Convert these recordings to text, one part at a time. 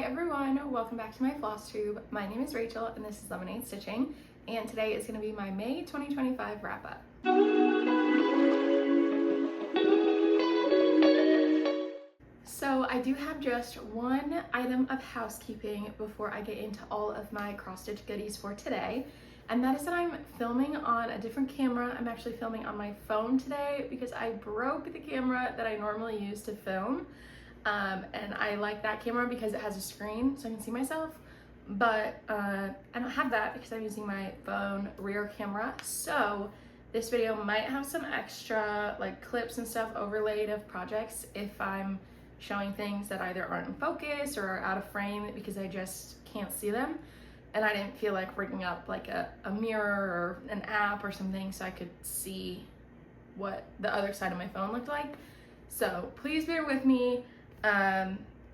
Hi everyone, welcome back to my Flosstube. My name is Rachel and this is Lemonade Stitching, and today is going to be my May 2025 wrap up. So I do have just one item of housekeeping before I get into all of my cross stitch goodies for today, and that is that I'm filming on a different camera. I'm actually filming on my phone today because I broke the camera that I normally use to film. And I like that camera because it has a screen so I can see myself, but I don't have that because I'm using my phone rear camera. So this video might have some extra like clips and stuff overlaid of projects if I'm showing things that either aren't in focus or are out of frame because I just can't see them, and I didn't feel like rigging up like a mirror or an app or something so I could see what the other side of my phone looked like. So please bear with me.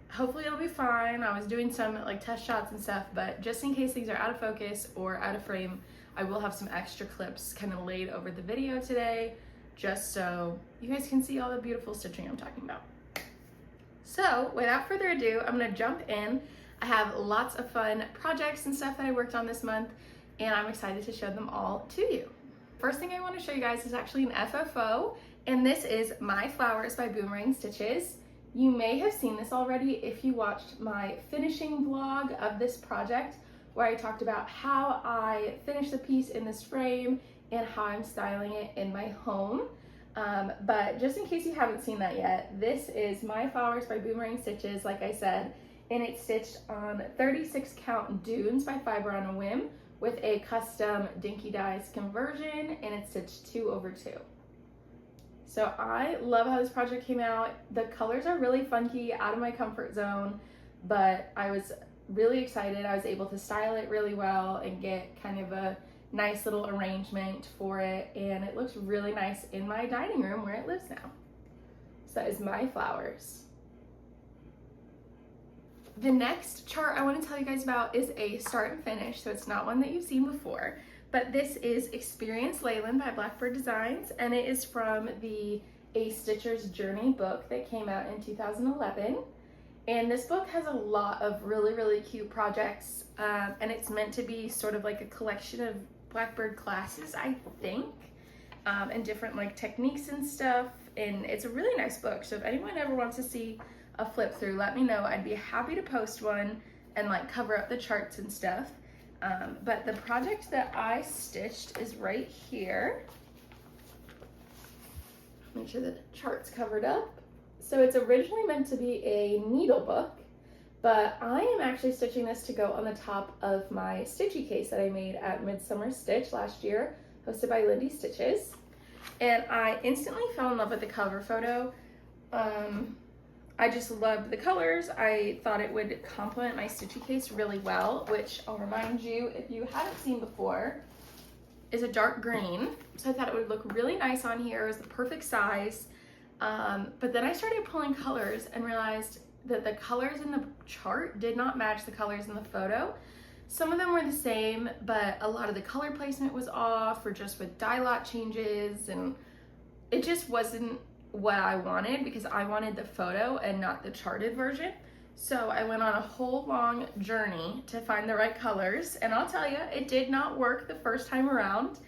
Hopefully it'll be fine. I was doing some like test shots and stuff, but just in case things are out of focus or out of frame, I will have some extra clips kind of laid over the video today, just so you guys can see all the beautiful stitching I'm talking about. So without further ado, I'm gonna jump in. I have lots of fun projects and stuff that I worked on this month, and I'm excited to show them all to you. First thing I want to show you guys is actually an FFO, and this is My Flowers by Boomerang Stitches. You may have seen this already if you watched my finishing vlog of this project, where I talked about how I finished the piece in this frame and how I'm styling it in my home. But just in case you haven't seen that yet, this is My Flowers by Boomerang Stitches, like I said, and it's stitched on 36 count dunes by Fiber on a Whim with a custom Dinky dies conversion, and it's stitched 2/2. So I love how this project came out. The colors are really funky, out of my comfort zone, but I was really excited. I was able to style it really well and get kind of a nice little arrangement for it, and it looks really nice in my dining room where it lives now. So that is My Flowers. The next chart I want to tell you guys about is a start and finish, so it's not one that you've seen before. But this is Experience Leland by Blackbird Designs, and it is from the A Stitcher's Journey book that came out in 2011. And this book has a lot of really cute projects, and it's meant to be sort of like a collection of Blackbird classes, I think, and different like techniques and stuff. And it's a really nice book, so if anyone ever wants to see a flip through, let me know. I'd be happy to post one and like cover up the charts and stuff. But the project that I stitched is right here. Make sure the chart's covered up. So it's originally meant to be a needle book, but I am actually stitching this to go on the top of my stitchy case that I made at Midsummer Stitch last year, hosted by StitchCon. And I instantly fell in love with the cover photo. I just loved the colors. I thought it would complement my stitchy case really well, which I'll remind you, if you haven't seen before, is a dark green. So I thought it would look really nice on here. It was the perfect size. But then I started pulling colors and realized that the colors in the chart did not match the colors in the photo. Some of them were the same, but a lot of the color placement was off, or just with dye lot changes, and it just wasn't what I wanted because I wanted the photo and not the charted version. So I went on a whole long journey to find the right colors, and I'll tell you, it did not work the first time around.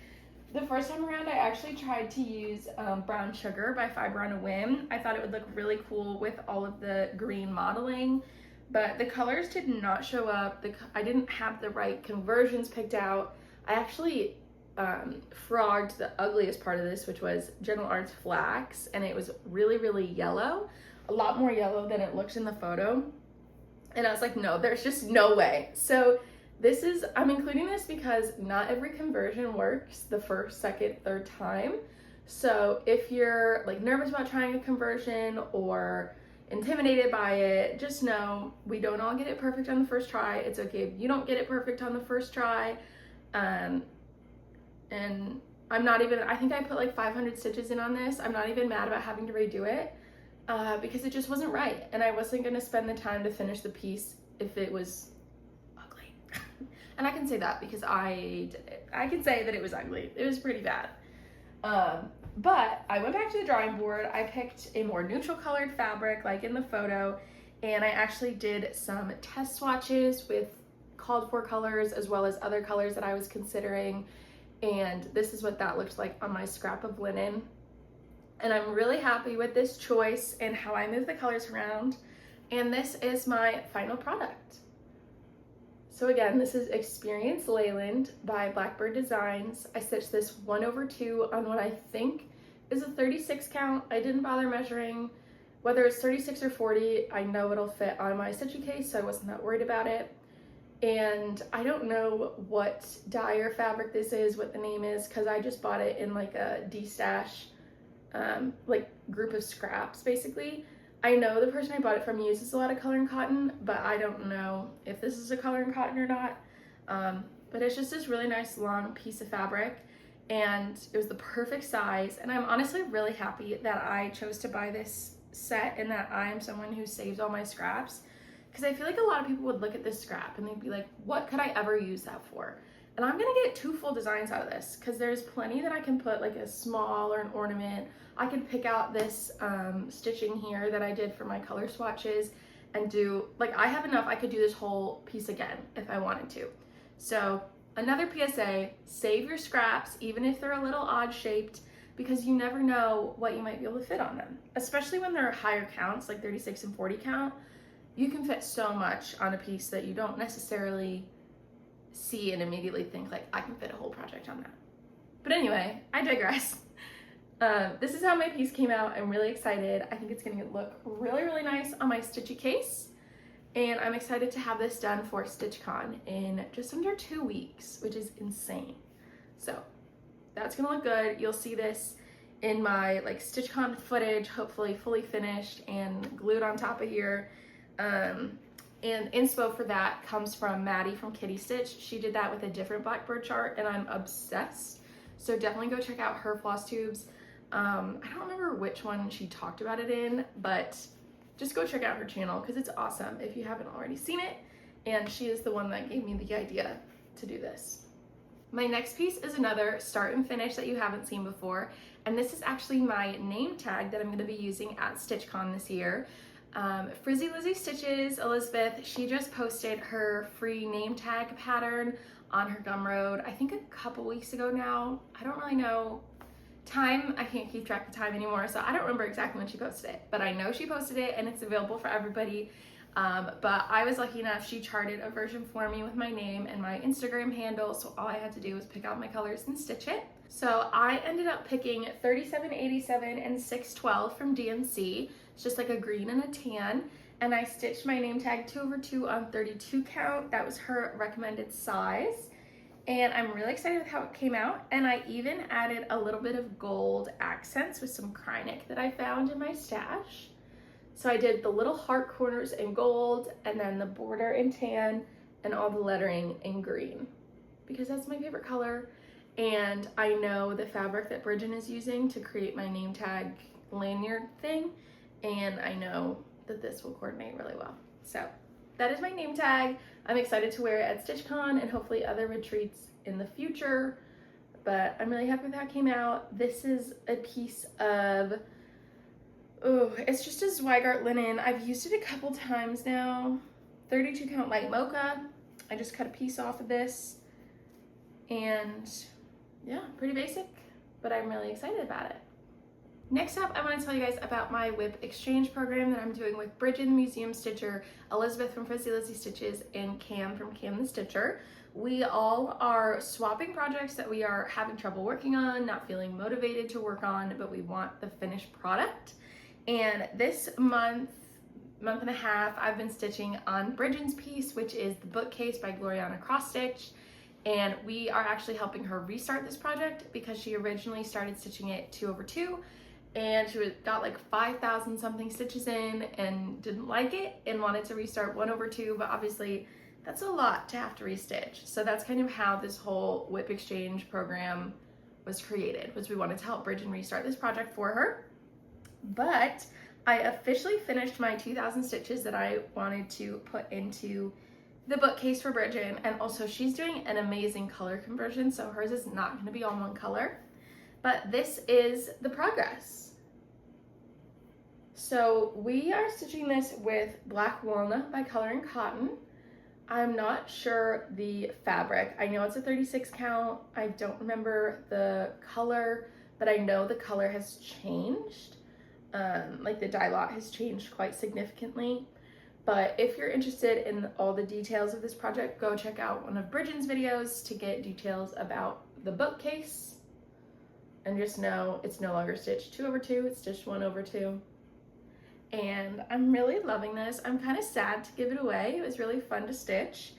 The first time around I actually tried to use Brown Sugar by Fiber on a Whim. I thought it would look really cool with all of the green modeling, but the colors did not show up. I didn't have the right conversions picked out. I actually frogged the ugliest part of this, which was General Arts Flax, and it was really yellow, a lot more yellow than it looked in the photo. And I was like, no, there's just no way. So I'm including this because not every conversion works the first, second, third time. So if you're like nervous about trying a conversion or intimidated by it, just know we don't all get it perfect on the first try. It's okay if you don't get it perfect on the first try. And I'm not even, I think I put like 500 stitches in on this. I'm not even mad about having to redo it because it just wasn't right. And I wasn't gonna spend the time to finish the piece if it was ugly. And I can say that because I did it. I can say that it was ugly. It was pretty bad. But I went back to the drawing board. I picked a more neutral colored fabric like in the photo, and I actually did some test swatches with called for colors as well as other colors that I was considering, and this is what that looked like on my scrap of linen. And I'm really happy with this choice and how I move the colors around, and this is my final product. So again, this is Experience Leland by Blackbird Designs. I stitched this 1/2 on what I think is a 36 count. I didn't bother measuring. Whether it's 36 or 40, I know it'll fit on my stitching case, so I wasn't that worried about it. And I don't know what dye or fabric this is, what the name is, because I just bought it in like a D-stash like group of scraps basically. I know the person I bought it from uses a lot of color and cotton, but I don't know if this is a color and cotton or not. But it's just this really nice long piece of fabric, and it was the perfect size. And I'm honestly really happy that I chose to buy this set and that I'm someone who saves all my scraps, because I feel like a lot of people would look at this scrap and they'd be like, what could I ever use that for? And I'm gonna get 2 full designs out of this, because there's plenty that I can put, like a small or an ornament. I could pick out this stitching here that I did for my color swatches and do, like, I have enough, I could do this whole piece again if I wanted to. So another PSA, save your scraps, even if they're a little odd shaped, because you never know what you might be able to fit on them. Especially when they're higher counts, like 36 and 40 count, you can fit so much on a piece that you don't necessarily see and immediately think like, I can fit a whole project on that. But anyway, I digress. This is how my piece came out. I'm really excited. I think it's gonna look really, really nice on my stitchy case. And I'm excited to have this done for StitchCon in just under 2 weeks, which is insane. So that's gonna look good. You'll see this in my like StitchCon footage, hopefully fully finished and glued on top of here. And inspo for that comes from Maddie from Kitty Stitch. She did that with a different Blackbird chart, and I'm obsessed. So definitely go check out her floss tubes. I don't remember which one she talked about it in, but just go check out her channel because it's awesome if you haven't already seen it. And she is the one that gave me the idea to do this. My next piece is another start and finish that you haven't seen before. And this is actually my name tag that I'm going to be using at StitchCon this year. FrizzyLizzieStitches, Elizabeth, she just posted her free name tag pattern on her Gumroad, I think a couple weeks ago now. I don't really know time, I can't keep track of time anymore, so I don't remember exactly when she posted it, but I know she posted it and it's available for everybody. But I was lucky enough, she charted a version for me with my name and my Instagram handle, so all I had to do was pick out my colors and stitch it. So I ended up picking 3787 and 612 from DMC. It's just like a green and a tan, and I stitched my name tag 2/2 on 32 count. That was her recommended size, and I'm really excited with how it came out. And I even added a little bit of gold accents with some Krynic that I found in my stash. So I did the little heart corners in gold, and then the border in tan, and all the lettering in green, because that's my favorite color. And I know the fabric that Bridget is using to create my name tag lanyard thing, and I know that this will coordinate really well. So that is my name tag. I'm excited to wear it at StitchCon and hopefully other retreats in the future, but I'm really happy with how it came out. This is a piece of, oh, it's just a Zweigart linen. I've used it a couple times now. 32 count light Mocha. I just cut a piece off of this, and yeah, pretty basic, but I'm really excited about it. Next up, I want to tell you guys about my WIP exchange program that I'm doing with Bridget the Museum Stitcher, Elizabeth from FrizzyLizzieStitches, and Cam from Cam the Stitcher. We all are swapping projects that we are having trouble working on, not feeling motivated to work on, but we want the finished product. And this month and a half, I've been stitching on Bridget's piece, which is the bookcase by Gloriana Cross Stitch. And we are actually helping her restart this project because she originally started stitching it 2/2, and she got like 5,000 something stitches in and didn't like it and wanted to restart 1/2, but obviously that's a lot to have to restitch. So that's kind of how this whole WIP exchange program was created, was we wanted to help Bridget restart this project for her. But I officially finished my 2,000 stitches that I wanted to put into the bookcase for Bridget, and also she's doing an amazing color conversion, so hers is not going to be all one color. But this is the progress. So we are stitching this with Black Walnut by Color and Cotton. I'm not sure the fabric. I know it's a 36 count. I don't remember the color, but I know the color has changed. Like the dye lot has changed quite significantly. But if you're interested in all the details of this project, go check out one of Bridget's videos to get details about the bookcase. And just know it's no longer stitched 2/2, it's stitched 1/2. And I'm really loving this. I'm kind of sad to give it away. It was really fun to stitch,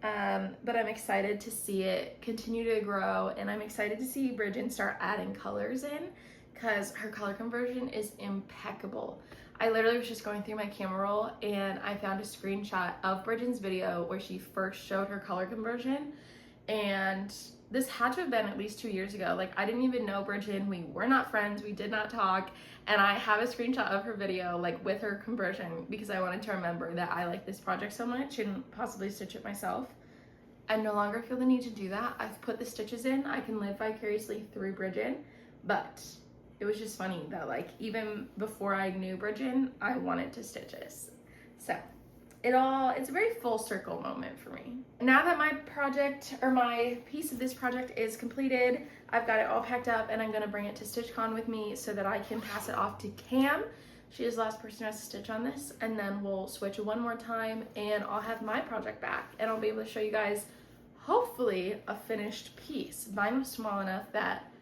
but I'm excited to see it continue to grow, and I'm excited to see Bridget start adding colors in, because her color conversion is impeccable. I literally was just going through my camera roll and I found a screenshot of Bridget's video where she first showed her color conversion, and this had to have been at least 2 years ago. Like, I didn't even know Bridget, we were not friends, we did not talk, and I have a screenshot of her video like with her conversion because I wanted to remember that I like this project so much and possibly stitch it myself. I no longer feel the need to do that. I've put the stitches in. I can live vicariously through Bridget, but it was just funny that like even before I knew Bridget, I wanted to stitch this. So it's a very full circle moment for me. Now that my project, or my piece of this project, is completed, I've got it all packed up and I'm gonna bring it to StitchCon with me so that I can pass it off to Cam. She is the last person who has to stitch on this, and then we'll switch one more time and I'll have my project back and I'll be able to show you guys hopefully a finished piece. Mine was small enough that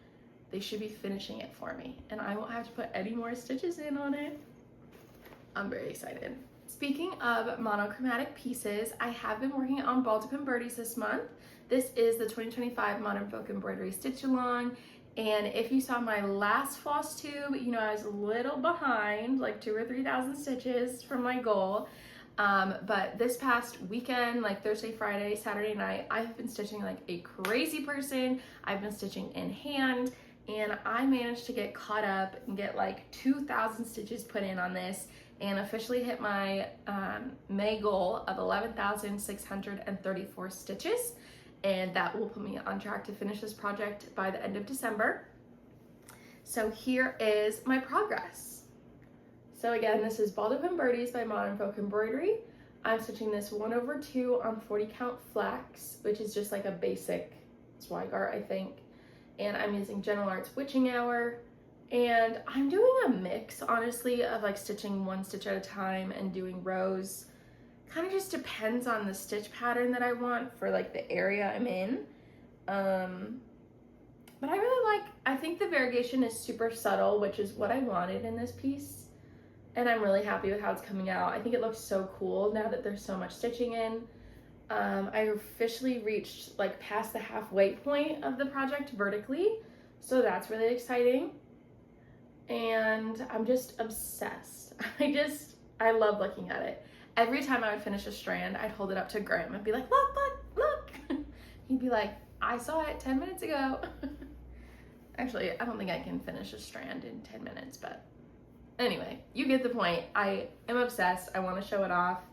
they should be finishing it for me and I won't have to put any more stitches in on it. I'm very excited. Speaking of monochromatic pieces, I have been working on Baldin Birdies this month. This is the 2025 Modern Folk Embroidery Stitch Along, and if you saw my last Flosstube, you know I was a little behind, like 2,000 or 3,000 stitches from my goal. But this past weekend, like Thursday, Friday, Saturday night, I have been stitching like a crazy person. I've been stitching in hand, and I managed to get caught up and get like 2,000 stitches put in on this, and officially hit my May goal of 11,634 stitches, and that will put me on track to finish this project by the end of December. So here is my progress. So again, this is Baldin Birdies by Modern Folk Embroidery. I'm stitching this 1/2 on 40 count flax, which is just like a basic Zweigart, I think. And I'm using Gentle Arts Witching Hour. And I'm doing a mix, honestly, of like stitching one stitch at a time and doing rows. Kind of just depends on the stitch pattern that I want for like the area I'm in. But I really I think the variegation is super subtle, which is what I wanted in this piece. And I'm really happy with how it's coming out. I think it looks so cool now that there's so much stitching in. I officially reached like past the halfway point of the project vertically, so that's really exciting. And I'm just obsessed. I love looking at it. Every time I would finish a strand, I'd hold it up to Graham and be like, look, look, look. He'd be like, I saw it 10 minutes ago. Actually, I don't think I can finish a strand in 10 minutes, but anyway, you get the point. I am obsessed. I want to show it off.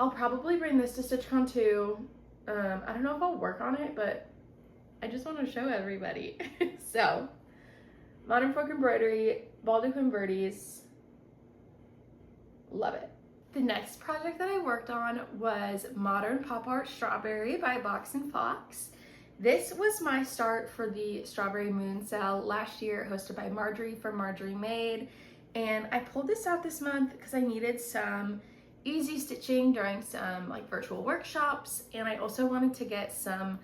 I'll probably bring this to StitchCon too. I don't know if I'll work on it, but I just want to show everybody. So, Modern Folk Embroidery, Baldin Birdies, love it. The next project that I worked on was Modern Pop Art Strawberry by Box and Fox. This was my start for the Strawberry Moon Sale last year, hosted by Marjorie from Marjorie Made. And I pulled this out this month because I needed some easy stitching during some like virtual workshops. And I also wanted to get some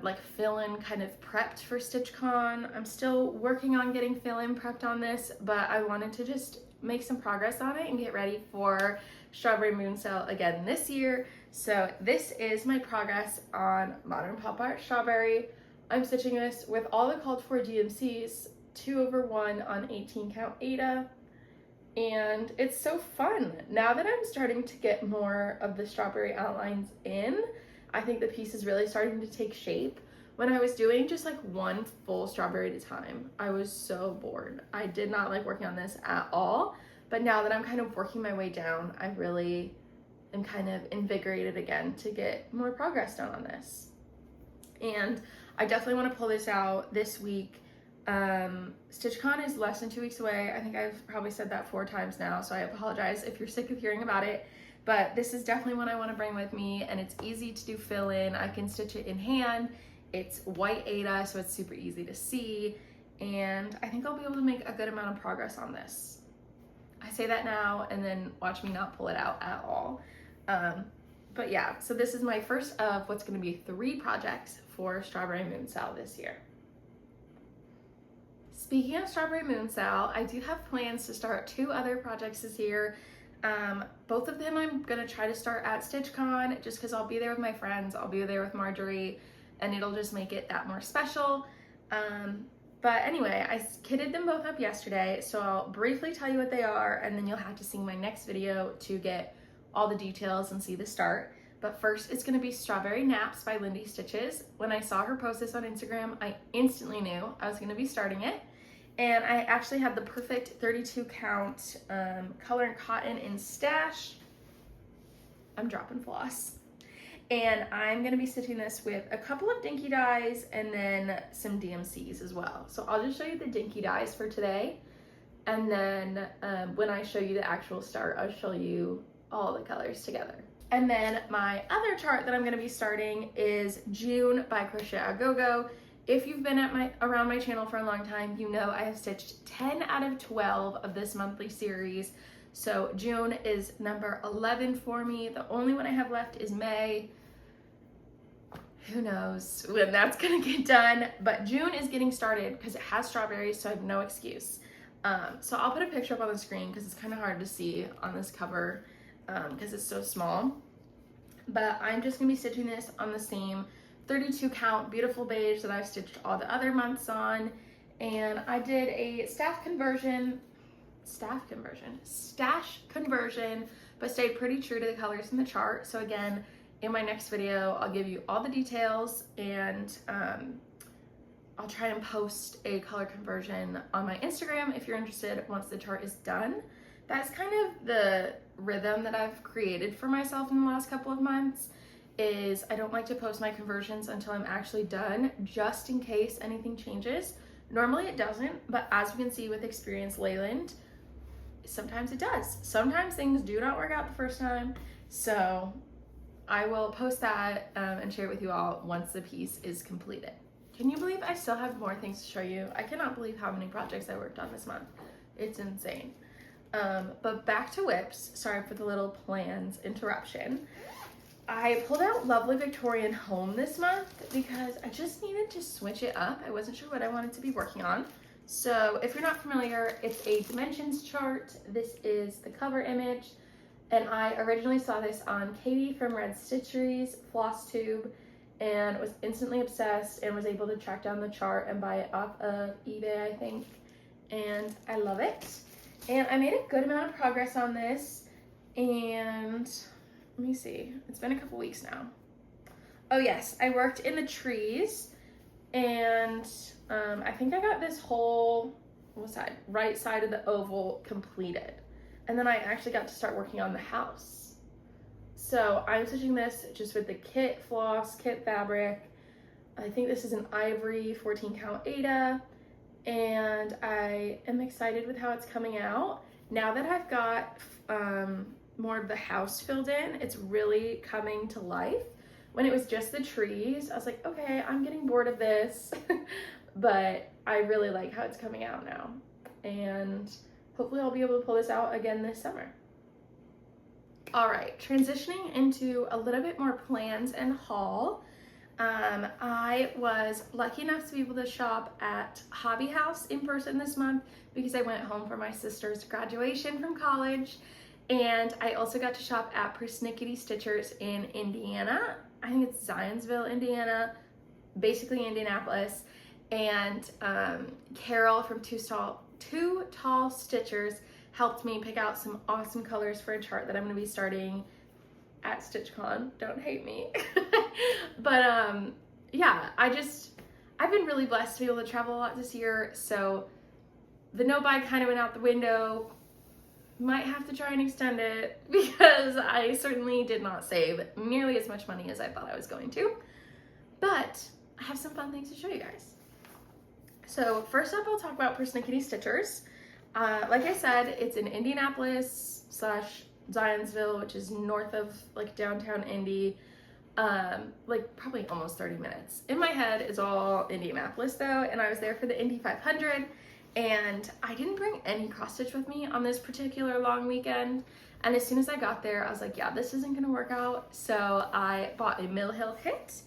like fill-in kind of prepped for StitchCon. I'm still working on getting fill-in prepped on this, but I wanted to just make some progress on it and get ready for Strawberry Moon Sale again this year. So this is my progress on Modern Pop Art Strawberry. I'm stitching this with all the called for DMCs, 2/1 on 18 count Aida, and it's so fun. Now that I'm starting to get more of the strawberry outlines in, I think the piece is really starting to take shape. When I was doing just like one full strawberry at a time, I was so bored. I did not like working on this at all. But now that I'm kind of working my way down, I really am kind of invigorated again to get more progress done on this. And I definitely want to pull this out this week. StitchCon is less than 2 weeks away. I think I've probably said that 4 times now, so I apologize if you're sick of hearing about it. But this is definitely one I want to bring with me, and it's easy to do fill in. I can stitch it in hand. It's white Aida, so it's super easy to see, and I think I'll be able to make a good amount of progress on this. I say that now and then watch me not pull it out at all. But yeah, so this is my first of what's going to be 3 projects for Strawberry Moon Sal this year. Speaking of Strawberry Moon Sal, I do have plans to start 2 other projects this year. Both of them I'm gonna try to start at StitchCon just because I'll be there with my friends, I'll be there with Marjorie, and it'll just make it that more special. But anyway, I kitted them both up yesterday, so I'll briefly tell you what they are, and then you'll have to see my next video to get all the details and see the start. But first, it's gonna be Strawberry Naps by LizzieStitches. When I saw her post this on Instagram, I instantly knew I was gonna be starting it. And I actually had the perfect 32 count color and cotton in stash. I'm dropping floss. And I'm gonna be stitching this with a couple of Dinky dies and then some DMCs as well. So I'll just show you the Dinky dies for today. And then when I show you the actual start, I'll show you all the colors together. And then my other chart that I'm gonna be starting is June by Crochet A Go-Go. If you've been around my channel for a long time, you know I have stitched 10 out of 12 of this monthly series. So June is number 11 for me. The only one I have left is May. Who knows when that's gonna get done, but June is getting started because it has strawberries, so I have no excuse. So I'll put a picture up on the screen because it's kind of hard to see on this cover because it's so small. But I'm just gonna be stitching this on the same 32 count beautiful beige that I've stitched all the other months on, and I did a stash conversion, but stayed pretty true to the colors in the chart. So again, in my next video, I'll give you all the details, and I'll try and post a color conversion on my Instagram if you're interested once the chart is done. That's kind of the rhythm that I've created for myself in the last couple of months. Is I don't like to post my conversions until I'm actually done, just in case anything changes. Normally it doesn't, but as you can see with experienced Leland, sometimes it does. Sometimes things do not work out the first time, so I will post that and share it with you all once the piece is completed. Can you believe I still have more things to show you? I cannot believe how many projects I worked on this month. It's insane. But back to whips. Sorry for the little plans interruption. I pulled out Lovely Victorian Home this month because I just needed to switch it up. I wasn't sure what I wanted to be working on. So if you're not familiar, it's a dimensions chart. This is the cover image. And I originally saw this on Katie from Red Stitchery's Flosstube and was instantly obsessed and was able to track down the chart and buy it off of eBay, I think. And I love it. And I made a good amount of progress on this, and let me see, it's been a couple weeks now. Oh yes, I worked in the trees, and I think I got this whole right side of the oval completed. And then I actually got to start working on the house. So I'm stitching this just with the kit floss, kit fabric. I think this is an Ivory 14 count Aida, and I am excited with how it's coming out. Now that I've got more of the house filled in, it's really coming to life. When it was just the trees, I was like, okay, I'm getting bored of this, but I really like how it's coming out now. And hopefully I'll be able to pull this out again this summer. All right, transitioning into a little bit more plans and haul. I was lucky enough to be able to shop at Hobby House in person this month because I went home for my sister's graduation from college. And I also got to shop at Persnickety Stitchers in Indiana. I think it's Zionsville, Indiana, basically Indianapolis. And Carol from Two Tall Stitchers helped me pick out some awesome colors for a chart that I'm going to be starting at StitchCon. Don't hate me. But yeah, I've been really blessed to be able to travel a lot this year, so the no buy kind of went out the window. Might have to try and extend it because I certainly did not save nearly as much money as I thought I was going to. But I have some fun things to show you guys. So first up, I'll talk about Persnickety Stitchers. Like I said, it's in Indianapolis / Zionsville, which is north of like downtown Indy, like probably almost 30 minutes. In my head is all Indianapolis though, and I was there for the Indy 500, and I didn't bring any cross stitch with me on this particular long weekend. And as soon as I got there, I was like, yeah, this isn't gonna work out. So I bought a Mill Hill kit,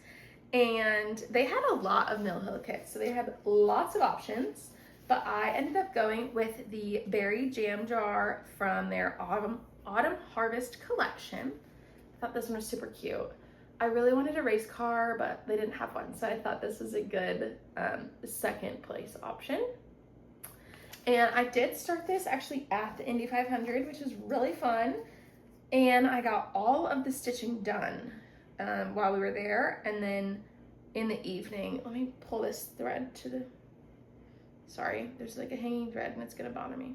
and they had a lot of Mill Hill kits. So they had lots of options, but I ended up going with the Berry Jam Jar from their Autumn Harvest collection. I thought this one was super cute. I really wanted a race car, but they didn't have one. So I thought this was a good second place option. And I did start this actually at the Indy 500, which was really fun. And I got all of the stitching done while we were there. And then in the evening, let me pull this thread to the, sorry, there's like a hanging thread and it's gonna bother me.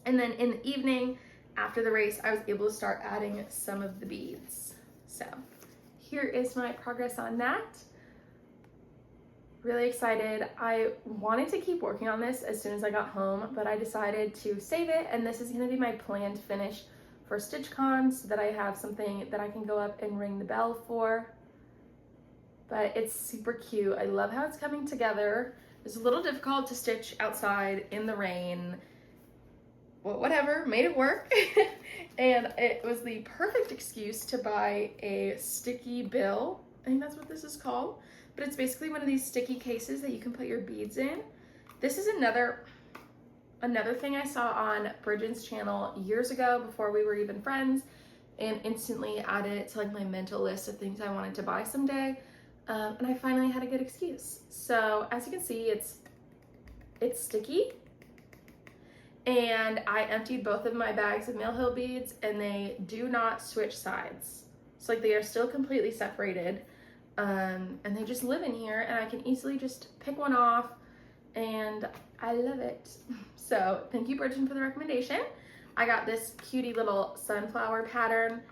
And then in the evening, after the race, I was able to start adding some of the beads. So here is my progress on that. Really excited. I wanted to keep working on this as soon as I got home, but I decided to save it, and this is going to be my planned finish for StitchCon so that I have something that I can go up and ring the bell for. But it's super cute. I love how it's coming together. It's a little difficult to stitch outside in the rain. Well, whatever, made it work. And it was the perfect excuse to buy a sticky bill. I think that's what this is called. But it's basically one of these sticky cases that you can put your beads in. This is another thing I saw on Bridget's channel years ago before we were even friends, and instantly added it to like my mental list of things I wanted to buy someday. And I finally had a good excuse. So as you can see, it's sticky. And I emptied both of my bags of Mill Hill beads, and they do not switch sides. So like they are still completely separated. And they just live in here, and I can easily just pick one off, and I love it. So thank you, Bridget, for the recommendation. I got this cutie little sunflower pattern,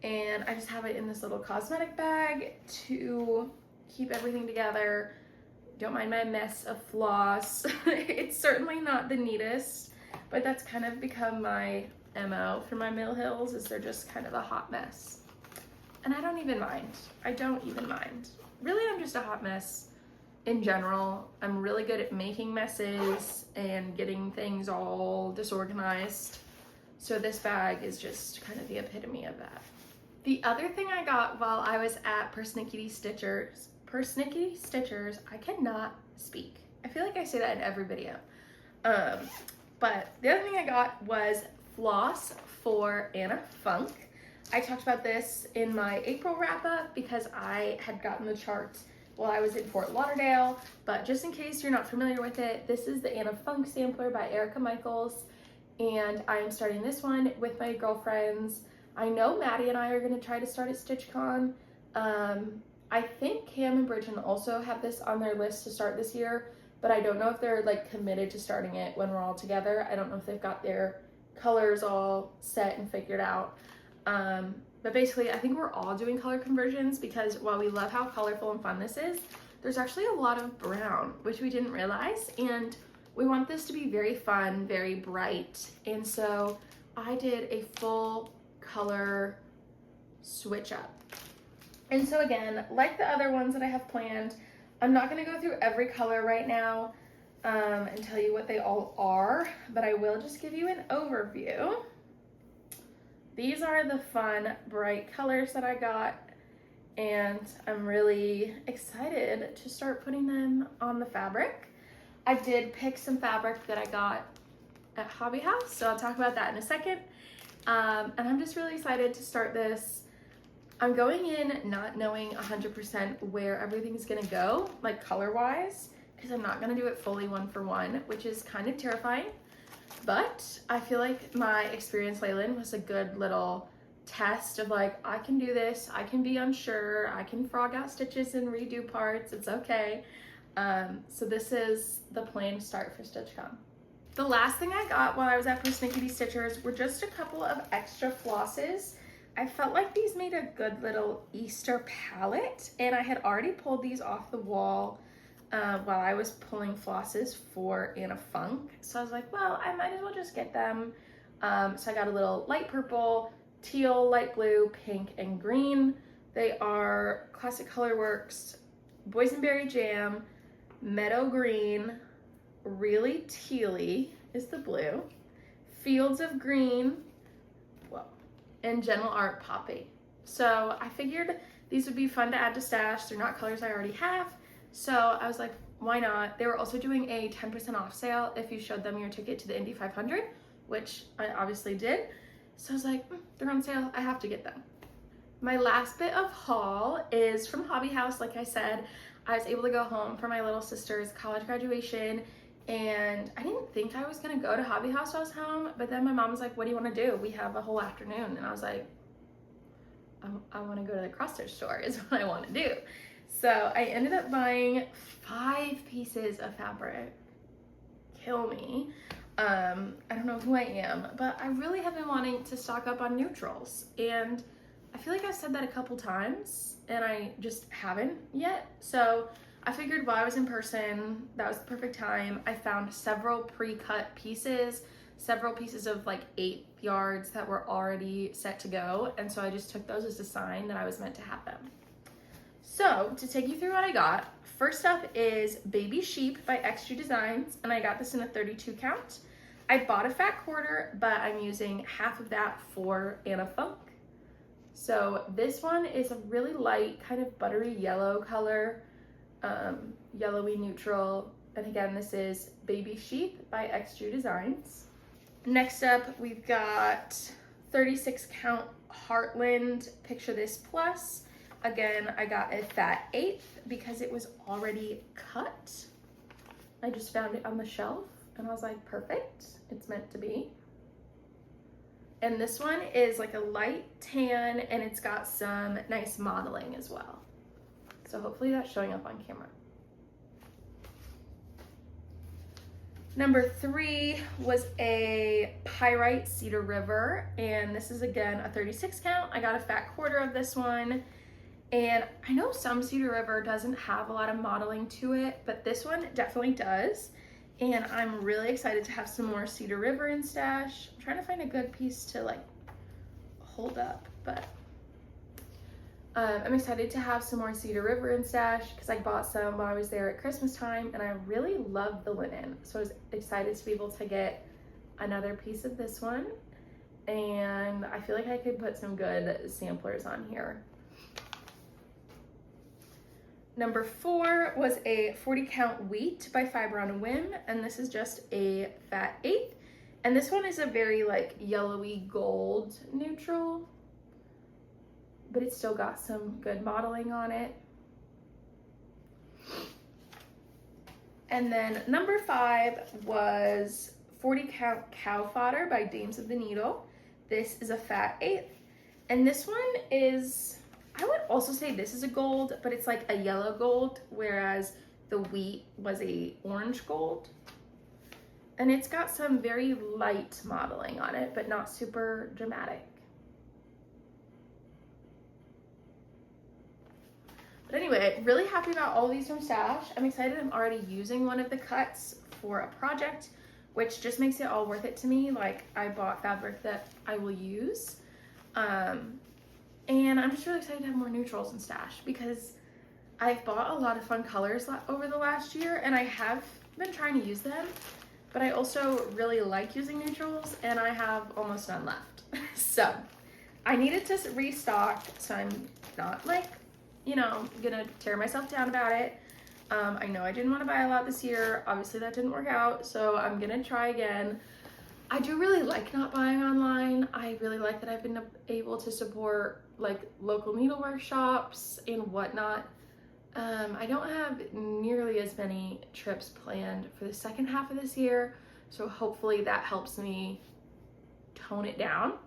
and I just have it in this little cosmetic bag to keep everything together. Don't mind my mess of floss. It's certainly not the neatest, but that's kind of become my MO for my Mill Hills, is they're just kind of a hot mess. And I don't even mind. I don't even mind. Really, I'm just a hot mess in general. I'm really good at making messes and getting things all disorganized. So this bag is just kind of the epitome of that. The other thing I got while I was at Persnickety Stitchers, I cannot speak. I feel like I say that in every video. But the other thing I got was floss for Anna Funk. I talked about this in my April wrap up because I had gotten the chart while I was in Fort Lauderdale, but just in case you're not familiar with it, this is the Anna Funk sampler by Erica Michaels, and I am starting this one with my girlfriends. I know Maddie and I are going to try to start at StitchCon. I think Cam and Bridget also have this on their list to start this year, but I don't know if they're like committed to starting it when we're all together. I don't know if they've got their colors all set and figured out. But basically, I think we're all doing color conversions because while we love how colorful and fun this is, there's actually a lot of brown, which we didn't realize, and we want this to be very fun, very bright, and so I did a full color switch up. And so again, like the other ones that I have planned, I'm not going to go through every color right now and tell you what they all are, but I will just give you an overview. These are the fun, bright colors that I got, and I'm really excited to start putting them on the fabric. I did pick some fabric that I got at Hobby House, so I'll talk about that in a second. And I'm just really excited to start this. I'm going in not knowing 100% where everything's gonna go, like color-wise, because I'm not gonna do it fully one for one, which is kind of terrifying. But I feel like my experience Leland was a good little test of like, I can do this, I can be unsure, I can frog out stitches and redo parts, it's okay. So this is the planned start for StitchCon. The last thing I got while I was at Persnickety Stitchers were just a couple of extra flosses. I felt like these made a good little Easter palette, and I had already pulled these off the wall while I was pulling flosses for Anna Funk. So I was like, well, I might as well just get them. So I got a little light purple, teal, light blue, pink, and green. They are Classic Colorworks, Boysenberry Jam, Meadow Green, Really Tealy is the blue, Fields of Green, whoa, and Gentle Art Poppy. So I figured these would be fun to add to stash. They're not colors I already have. So I was like, why not? They were also doing a 10% off sale if you showed them your ticket to the Indy 500, which I obviously did. So I was like, they're on sale, I have to get them. My last bit of haul is from Hobby House. Like I said, I was able to go home for my little sister's college graduation, and I didn't think I was gonna go to Hobby House while I was home, but then my mom was like, what do you wanna do? We have a whole afternoon. And I was like, I wanna go to the cross stitch store is what I wanna do. So I ended up buying 5 pieces of fabric. Kill me. I don't know who I am, but I really have been wanting to stock up on neutrals, and I feel like I've said that a couple times and I just haven't yet. So I figured while I was in person, that was the perfect time. I found several pre-cut pieces, several pieces of like 8 yards that were already set to go. And so I just took those as a sign that I was meant to have them. So to take you through what I got, first up is Baby Sheep by XG Designs, and I got this in a 32 count. I bought a fat quarter, but I'm using half of that for Anna Funk. So this one is a really light, kind of buttery yellow color, yellowy neutral. And again, this is Baby Sheep by XG Designs. Next up, we've got 36 count Heartland Picture This Plus. Again, I got a fat 1/8 because it was already cut. I just found it on the shelf and I was like, perfect, it's meant to be. And this one is like a light tan, and it's got some nice modeling as well. So hopefully that's showing up on camera. Number 3 was a Pyrite Cedar River, and this is again a 36 count. I got a fat quarter of this one, and I know some Cedar River doesn't have a lot of modeling to it, but this one definitely does. And I'm really excited to have some more Cedar River in stash. I'm trying to find a good piece to like hold up, but I'm excited to have some more Cedar River in stash because I bought some while I was there at Christmas time, and I really love the linen. So I was excited to be able to get another piece of this one, and I feel like I could put some good samplers on here. Number 4 was a 40 count Wheat by Fiber on Whim, and this is just a fat 1/8. And this one is a very like yellowy gold neutral, but it's still got some good modeling on it. And then number 5 was 40 count Cow Fodder by Dames of the Needle. This is a fat 1/8. And this one is, I would also say this is a gold, but it's like a yellow gold, whereas the Wheat was a orange gold. And it's got some very light modeling on it, but not super dramatic. But anyway, really happy about all these from stash. I'm excited I'm already using one of the cuts for a project, which just makes it all worth it to me. Like, I bought fabric that I will use. And I'm just really excited to have more neutrals in stash because I've bought a lot of fun colors over the last year, and I have been trying to use them, but I also really like using neutrals, and I have almost none left. So I needed to restock, so I'm not like, you know, gonna tear myself down about it. I know I didn't want to buy a lot this year. Obviously that didn't work out, so I'm gonna try again. I do really like not buying online. I really like that I've been able to support like local needlework shops and whatnot. I don't have nearly as many trips planned for the second half of this year, so hopefully that helps me tone it down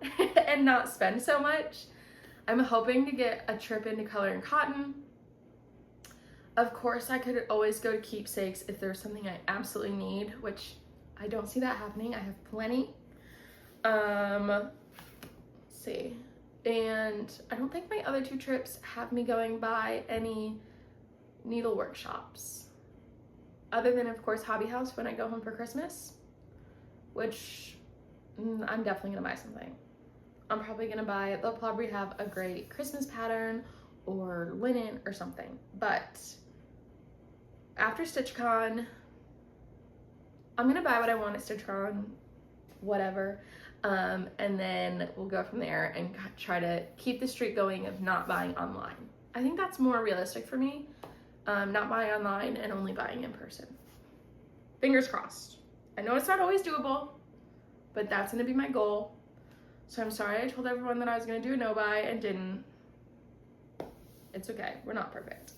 and not spend so much. I'm hoping to get a trip into Color and Cotton. Of course, I could always go to Keepsakes if there's something I absolutely need, which I don't see that happening. I have plenty. Let's see. And I don't think my other 2 trips have me going by any needle workshops. other than of course Hobby House when I go home for Christmas, which I'm definitely gonna buy something. I'm probably gonna buy, they'll probably have a great Christmas pattern or linen or something. But after StitchCon, I'm gonna buy what I want at StitchCon, whatever. And then we'll go from there and try to keep the streak going of not buying online. I think that's more realistic for me. Not buying online and only buying in person. Fingers crossed. I know it's not always doable, but that's gonna be my goal. So I'm sorry I told everyone that I was gonna do a no buy and didn't. It's okay, we're not perfect.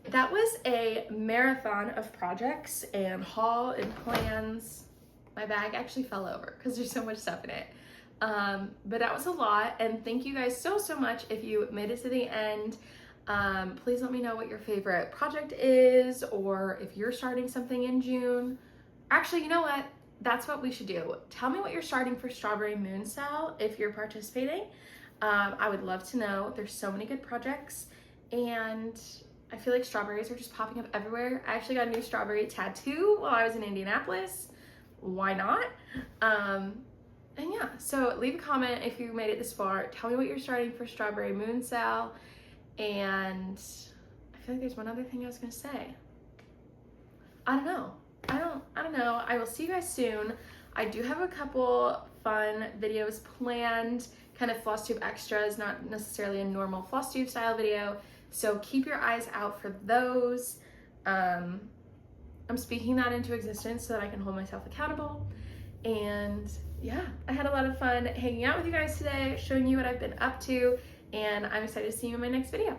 That was a marathon of projects and haul and plans. My bag actually fell over because there's so much stuff in it. But that was a lot, and thank you guys so much if you made it to the end. Please let me know what your favorite project is, or if you're starting something in June. Actually, you know what? That's what we should do. Tell me what you're starting for Strawberry Moon Style if you're participating. I would love to know. There's so many good projects, and I feel like strawberries are just popping up everywhere. I actually got a new strawberry tattoo while I was in Indianapolis. Why not? And yeah, so leave a comment if you made it this far. Tell me what you're starting for Strawberry Moon Style. And I feel like there's one other thing I was gonna say. I don't know. I don't know. I will see you guys soon. I do have a couple fun videos planned, kind of Flosstube extras, not necessarily a normal Flosstube style video. So keep your eyes out for those. I'm speaking that into existence so that I can hold myself accountable. And yeah, I had a lot of fun hanging out with you guys today, showing you what I've been up to, and I'm excited to see you in my next video.